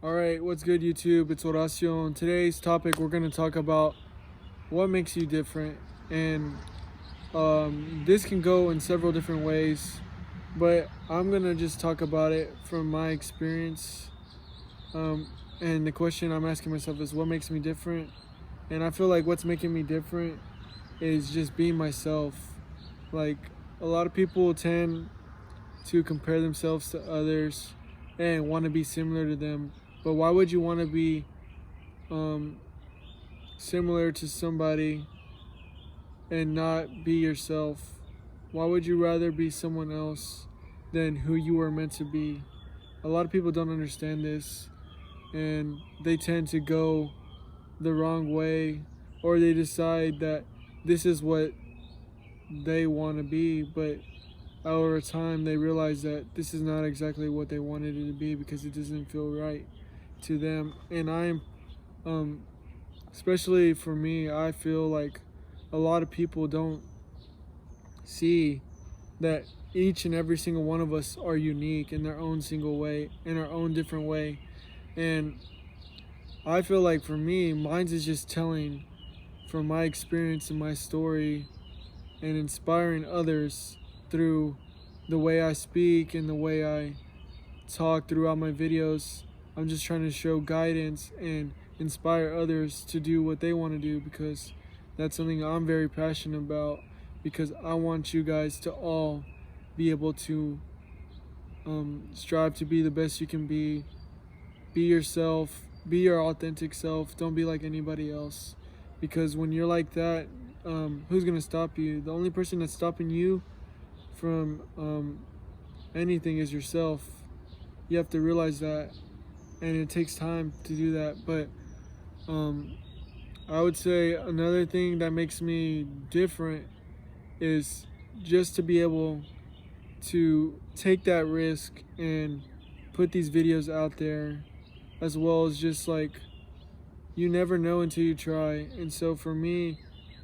All right, what's good, YouTube? It's Horacio. On today's topic, we're going to talk about what makes you different. And this can go in several different ways, but I'm going to just talk about it from my experience. And the question I'm asking myself is, what makes me different? And I feel like what's making me different is just being myself. Like, a lot of people tend to compare themselves to others and want to be similar to them. But why would you want to be um, similar to somebody and not be yourself? Why would you rather be someone else than who you were meant to be? A lot of people don't understand this, and they tend to go the wrong way, or they decide that this is what they want to be, but over time they realize that this is not exactly what they wanted it to be because it doesn't feel right to them. And um especially for me, I feel like a lot of people don't see that each and every single one of us are unique in their own single way, in our own different way. And I feel like for me, mine's is just telling from my experience and my story and inspiring others through the way I speak and the way I talk throughout my videos. I'm just trying to show guidance and inspire others to do what they want to do because that's something I'm very passionate about, because I want you guys to all be able to strive to be the best you can be yourself, be your authentic self, don't be like anybody else, because when you're like that, who's going to stop you? The only person that's stopping you from anything is yourself. You have to realize that, and it takes time to do that. But um, I would say another thing that makes me different is just to be able to take that risk and put these videos out there, as well as just like, you never know until you try. And so for me,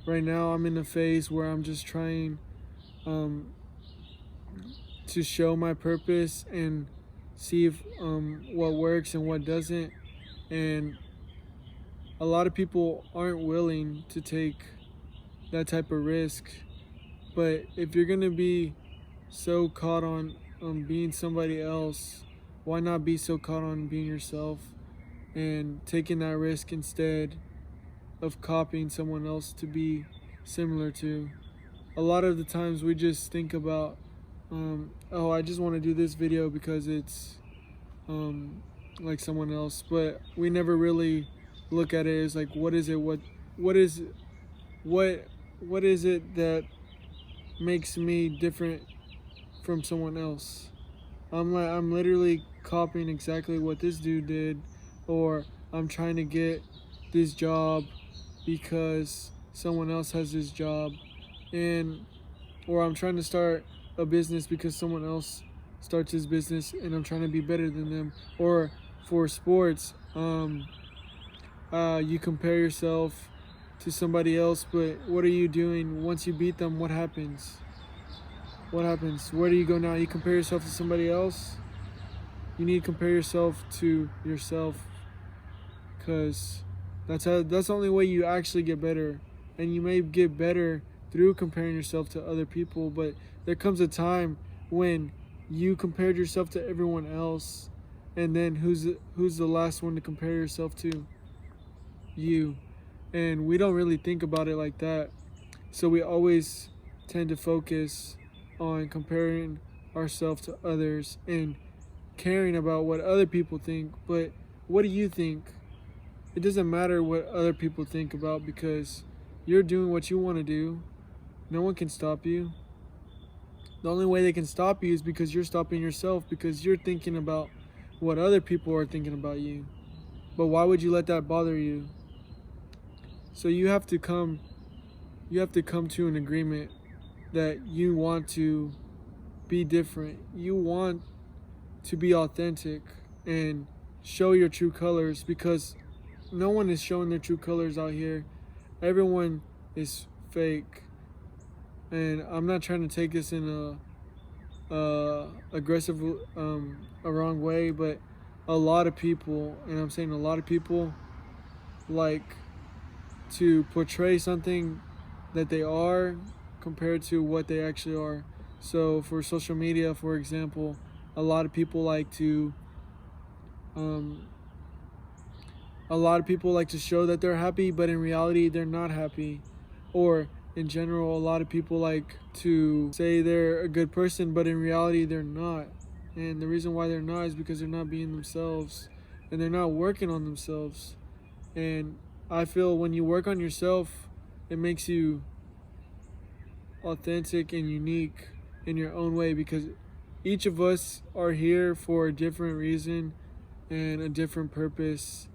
right now, I'm in a phase where I'm just trying um, to show my purpose and see if what works and what doesn't. And a lot of people aren't willing to take that type of risk. But if you're gonna be so caught on being somebody else, why not be so caught on being yourself and taking that risk instead of copying someone else to be similar to? A lot of the times we just think about, oh, I just want to do this video because it's like someone else, but we never really look at it as like, what is it? What is what what is it that makes me different from someone else? I'm literally copying exactly what this dude did, or I'm trying to get this job because someone else has this job, and or I'm trying to start a business because someone else starts his business and I'm trying to be better than them. Or for sports, you compare yourself to somebody else, but what are you doing once you beat them? What happens? What happens? Where do you go now? You compare yourself to somebody else? You need to compare yourself to yourself, because that's the only way you actually get better. And you may get better through comparing yourself to other people, but there comes a time when you compared yourself to everyone else, and then who's the last one to compare yourself to? You. And we don't really think about it like that, so we always tend to focus on comparing ourselves to others and caring about what other people think. But what do you think? It doesn't matter what other people think about, because you're doing what you want to do. No one can stop you. The only way they can stop you is because you're stopping yourself, because you're thinking about what other people are thinking about you. But why would you let that bother you? So you have to come to an agreement that you want to be different. You want to be authentic and show your true colors, because no one is showing their true colors out here. Everyone is fake. And I'm not trying to take this in a aggressive, a wrong way, but a lot of people, and I'm saying a lot of people, like to portray something that they are compared to what they actually are. So for social media, for example, a lot of people like to um, show that they're happy, but in reality they're not happy. Or in general, a lot of people like to say they're a good person, but in reality they're not. And the reason why they're not is because they're not being themselves and they're not working on themselves. And I feel when you work on yourself, it makes you authentic and unique in your own way, because each of us are here for a different reason and a different purpose.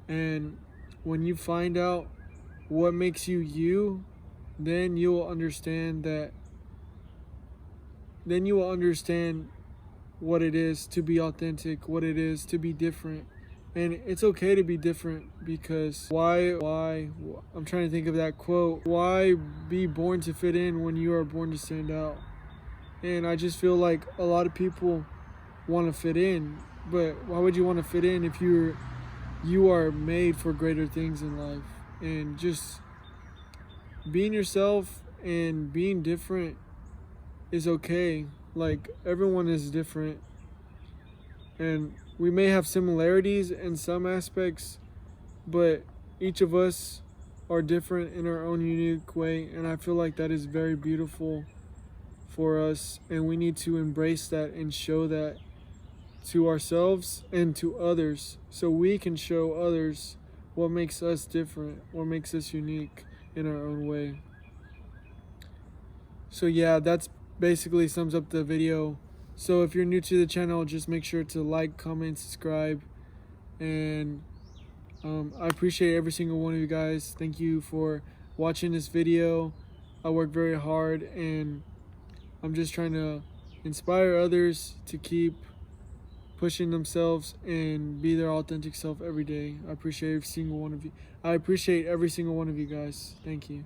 And when you find out what makes you you, then you will understand what it is to be authentic, what it is to be different. And it's okay to be different, because I'm trying to think of that quote. Why be born to fit in when you are born to stand out? And I just feel like a lot of people want to fit in, but why would you want to fit in if you are made for greater things in life? And just being yourself and being different is okay. Like, everyone is different, and we may have similarities in some aspects, but each of us are different in our own unique way, and I feel like that is very beautiful for us, and we need to embrace that and show that to ourselves and to others, so we can show others what makes us different, what makes us unique in our own way. So yeah, that's basically sums up the video. So if you're new to the channel, just make sure to like, comment, subscribe, and I appreciate every single one of you guys. Thank you for watching this video. I work very hard, and I'm just trying to inspire others to keep pushing themselves and be their authentic self every day. I appreciate every single one of you. I appreciate every single one of you guys. Thank you.